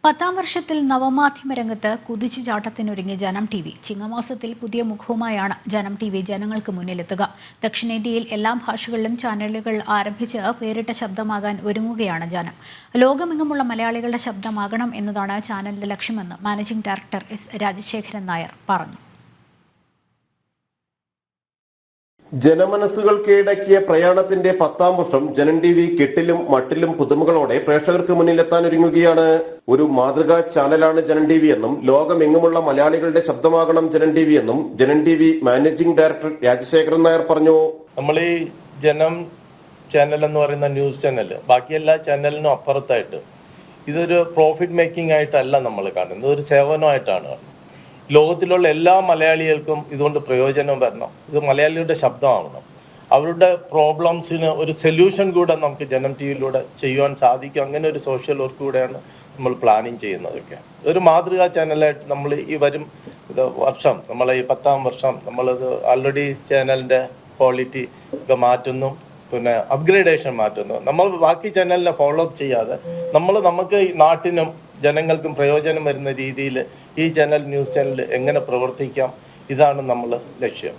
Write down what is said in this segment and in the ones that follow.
10ാം വർഷത്തിൽ നവമാധ്യമ രംഗത്ത് കുതിച്ചുചാട്ടത്തിനൊരുങ്ങി ജനം ടി വി. ചിങ്ങമാസത്തിൽ പുതിയ മുഖവുമായാണ് ജനം ടി വി ജനങ്ങൾക്ക് മുന്നിലെത്തുക. ദക്ഷിണേന്ത്യയിൽ എല്ലാ ഭാഷകളിലും ചാനലുകൾ ആരംഭിച്ച് പേരിട്ട ശബ്ദമാകാൻ ഒരുങ്ങുകയാണ് ജനം. ലോകമെങ്ങുമുള്ള മലയാളികളുടെ ശബ്ദമാകണം എന്നതാണ് ചാനലിന്റെ ലക്ഷ്യമെന്ന് managing director S Rajasekharan Nair പറഞ്ഞു. ജനമനസ്സുകൾ കീഴടക്കിയ പ്രയാണത്തിന്റെ 10ാം വർഷം ജനം ടി വി കെട്ടിലും മട്ടിലും പുതുമകളോടെ പ്രേക്ഷകർക്ക് മുന്നിലെത്താനൊരുങ്ങുകയാണ്. ഒരു മാതൃകാ ചാനലാണ് ജനം ടി വി എന്നും ലോകമെങ്ങുമുള്ള മലയാളികളുടെ ശബ്ദമാകണം ജനം ടി വി എന്നും Janam T V managing director Rajasekharan Nair പറഞ്ഞു. നമ്മൾ ഈ ജനം ചാനൽ എന്ന് പറയുന്ന ന്യൂസ് ചാനൽ ബാക്കി എല്ലാ ചാനലിനും അപ്പുറത്തായിട്ട് ഇതൊരു പ്രോഫിറ്റ് മേക്കിംഗ് ആയിട്ടല്ല നമ്മൾ കാണുന്നത്, ഒരു സേവനമായിട്ടാണ് കാണുന്നത്. ലോകത്തിലുള്ള എല്ലാ മലയാളികൾക്കും ഇതുകൊണ്ട് പ്രയോജനം വരണം. ഇത് മലയാളികളുടെ ശബ്ദമാവണം. അവരുടെ പ്രോബ്ലംസിന് ഒരു സൊല്യൂഷൻ കൂടെ നമുക്ക് ജനം ടി വിയിലൂടെ ചെയ്യുവാൻ സാധിക്കും. അങ്ങനെ ഒരു സോഷ്യൽ വർക്ക് കൂടെയാണ് നമ്മൾ പ്ലാനിങ് ചെയ്യുന്നതൊക്കെ. ഒരു മാതൃകാ ചാനലായിട്ട് നമ്മൾ ഈ വരും വർഷം, നമ്മളെ ഈ 10ാം വർഷം നമ്മളത് ആൾറെഡി ചാനലിന്റെ ക്വാളിറ്റി ഒക്കെ മാറ്റുന്നു, പിന്നെ അപ്ഗ്രേഡേഷൻ മാറ്റുന്നു. നമ്മൾ ബാക്കി ചാനലിനെ ഫോളോ അപ്പ് ചെയ്യാതെ നമുക്ക് ഈ നാട്ടിനും ജനങ്ങൾക്കും പ്രയോജനം വരുന്ന രീതിയിൽ ഈ ചാനൽ ന്യൂസ് ചാനൽ എങ്ങനെ പ്രവർത്തിക്കാം, ഇതാണ് നമ്മൾ ലക്ഷ്യം.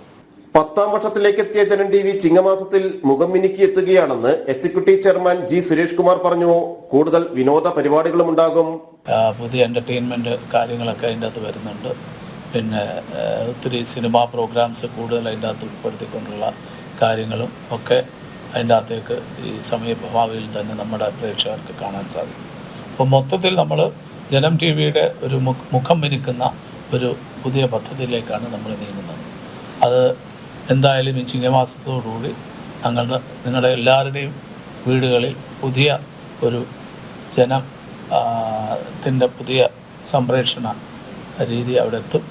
10ാം വർഷത്തിലേക്ക് എത്തിയ ജനം ടി വി ചിങ്ങമാസത്തിൽ മുഖം മിനുക്കി എത്തുകയാണെന്ന് എക്സിക്യൂട്ടീവ് ചെയർമാൻ ജി സുരേഷ് കുമാർ പറഞ്ഞു. കൂടുതൽ വിനോദ പരിപാടികളും ഉണ്ടാകും. പുതിയ എന്റർടൈൻമെന്റ് കാര്യങ്ങളൊക്കെ അതിൻ്റെ അകത്ത് വരുന്നുണ്ട്. പിന്നെ ഒത്തിരി സിനിമാ പ്രോഗ്രാംസ് കൂടുതൽ അതിൻ്റെ അകത്ത് ഉൾപ്പെടുത്തിക്കൊണ്ടുള്ള കാര്യങ്ങളും ഒക്കെ അതിൻ്റെ അകത്തേക്ക് ഈ സമയഭാവിയിൽ തന്നെ നമ്മുടെ പ്രേക്ഷകർക്ക് കാണാൻ സാധിക്കും. അപ്പോൾ മൊത്തത്തിൽ നമ്മൾ ജനം ടി വിയുടെ ഒരു മുഖം മിനുക്കുന്ന ഒരു പുതിയ പദ്ധതിയിലേക്കാണ് നമ്മൾ നീങ്ങുന്നത്. അത് എന്തായാലും ഈ ചിങ്ങമാസത്തോടുകൂടി നിങ്ങളുടെ എല്ലാവരുടെയും വീടുകളിൽ പുതിയ ഒരു ജനത്തിൻ്റെ പുതിയ സംപ്രേഷണ രീതി അവിടെ എത്തും.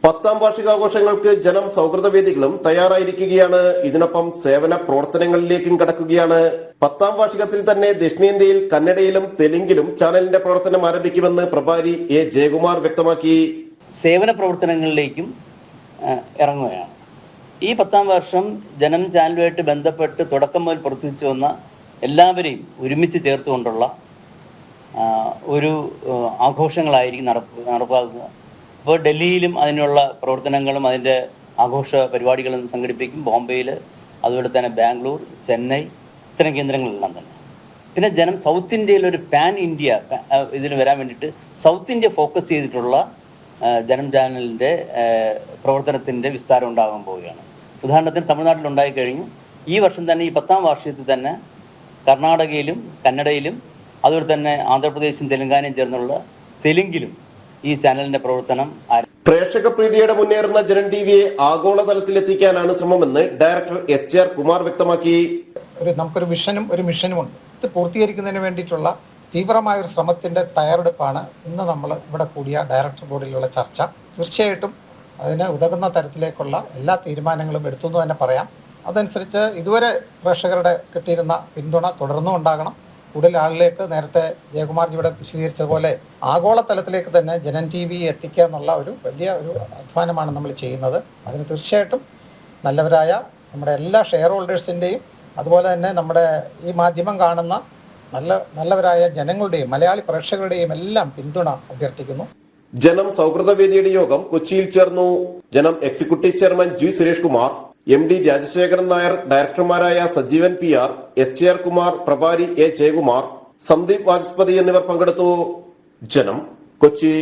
10ാം വാർഷികാഘോഷങ്ങൾക്ക് ജനം സൗഹൃദ വേദികളും തയ്യാറായിരിക്കുകയാണ്. ഇതിനൊപ്പം സേവന പ്രവർത്തനങ്ങളിലേക്കും കടക്കുകയാണ്. 10ാം വാർഷികത്തിൽ തന്നെ ദക്ഷിണേന്ത്യയിൽ കന്നഡയിലും തെലുങ്കിലും ചാനലിന്റെ പ്രവർത്തനം ആരംഭിക്കുമെന്ന് പ്രഭാരി എ ജയകുമാർ വ്യക്തമാക്കി. സേവന പ്രവർത്തനങ്ങളിലേക്കും ഇറങ്ങുകയാണ്. ഈ 10ാം വർഷം ജനം ചാനലുമായിട്ട് ബന്ധപ്പെട്ട് തുടക്കം മുതൽ പ്രവർത്തിച്ചു വന്ന എല്ലാവരെയും ഒരുമിച്ച് ചേർത്തുകൊണ്ടുള്ള ഒരു ആഘോഷങ്ങളായിരിക്കും നടപ്പാക്കുക. ഇപ്പോൾ ഡൽഹിയിലും അതിനുള്ള പ്രവർത്തനങ്ങളും അതിൻ്റെ ആഘോഷ പരിപാടികളും സംഘടിപ്പിക്കും. ബോംബെയിൽ, അതുപോലെ തന്നെ ബാംഗ്ലൂർ, ചെന്നൈ, ഇത്തരം കേന്ദ്രങ്ങളെല്ലാം തന്നെ. പിന്നെ ജനം സൗത്ത് ഇന്ത്യയിൽ ഒരു പാൻ ഇന്ത്യ ഇതിന് വരാൻ വേണ്ടിയിട്ട് സൗത്ത് ഇന്ത്യ ഫോക്കസ് ചെയ്തിട്ടുള്ള ജനം ചാനലിൻ്റെ പ്രവർത്തനത്തിൻ്റെ വിസ്താരം ഉണ്ടാകാൻ പോവുകയാണ്. ഉദാഹരണത്തിന് തമിഴ്നാട്ടിൽ ഉണ്ടായിക്കഴിഞ്ഞു. ഈ വർഷം തന്നെ ഈ 10ാം വാർഷികത്തിൽ തന്നെ കർണാടകയിലും കന്നഡയിലും അതുപോലെ തന്നെ ആന്ധ്രാപ്രദേശും തെലങ്കാനയും ചേർന്നുള്ള തെലുങ്കിലും ഈ ചാനലിന്റെ പ്രവർത്തനം. പ്രേക്ഷക പ്രീതിയുടെ മുന്നേറുന്ന ജനം ടി വിയെ ആഗോളതലത്തിലെത്തിക്കാനാണ് ശ്രമമെന്ന് ഡയറക്ടർ SR കുമാർ വ്യക്തമാക്കി. നമുക്കൊരു വിഷനും ഒരു മിഷനും ഉണ്ട്. ഇത് പൂർത്തീകരിക്കുന്നതിന് വേണ്ടിയിട്ടുള്ള തീവ്രമായ ഒരു ശ്രമത്തിന്റെ തയ്യാറെടുപ്പാണ് ഇന്ന് നമ്മൾ ഇവിടെ കൂടിയ ഡയറക്ടർ ബോർഡിലുള്ള ചർച്ച. തീർച്ചയായിട്ടും അതിന് ഉതകുന്ന തരത്തിലേക്കുള്ള എല്ലാ തീരുമാനങ്ങളും എടുത്തു എന്ന് തന്നെ പറയാം. അതനുസരിച്ച് ഇതുവരെ പ്രേക്ഷകരുടെ കിട്ടിയിരുന്ന പിന്തുണ തുടർന്നും ഉണ്ടാകണം. കൂടുതൽ ആളിലേക്ക് നേരത്തെ ജയകുമാർജിയുടെ വിശദീകരിച്ചതുപോലെ ആഗോളതലത്തിലേക്ക് തന്നെ ജനം ടി വി എത്തിക്കുക എന്നുള്ള ഒരു വലിയ ഒരു അധ്വാനമാണ് നമ്മൾ ചെയ്യുന്നത്. അതിന് തീർച്ചയായിട്ടും നല്ലവരായ നമ്മുടെ എല്ലാ ഷെയർ ഹോൾഡേഴ്സിൻ്റെയും അതുപോലെ തന്നെ നമ്മുടെ ഈ മാധ്യമം കാണുന്ന നല്ലവരായ ജനങ്ങളുടെയും മലയാളി പ്രേക്ഷകരുടെയും എല്ലാം പിന്തുണ അഭ്യർത്ഥിക്കുന്നു. ജനം സൗഹൃദ വേദിയുടെ യോഗം കൊച്ചിയിൽ ചേർന്നു. Janam executive chairman G Suresh Kumar, MD Rajasekharan Nair, ഡയറക്ടർമാരായ സജീവൻ PR, SR കുമാർ, പ്രഭാരി എ ജയകുമാർ, സന്ദീപ് വാചസ്പതി എന്നിവർ പങ്കെടുത്തു. ജനം, കൊച്ചി.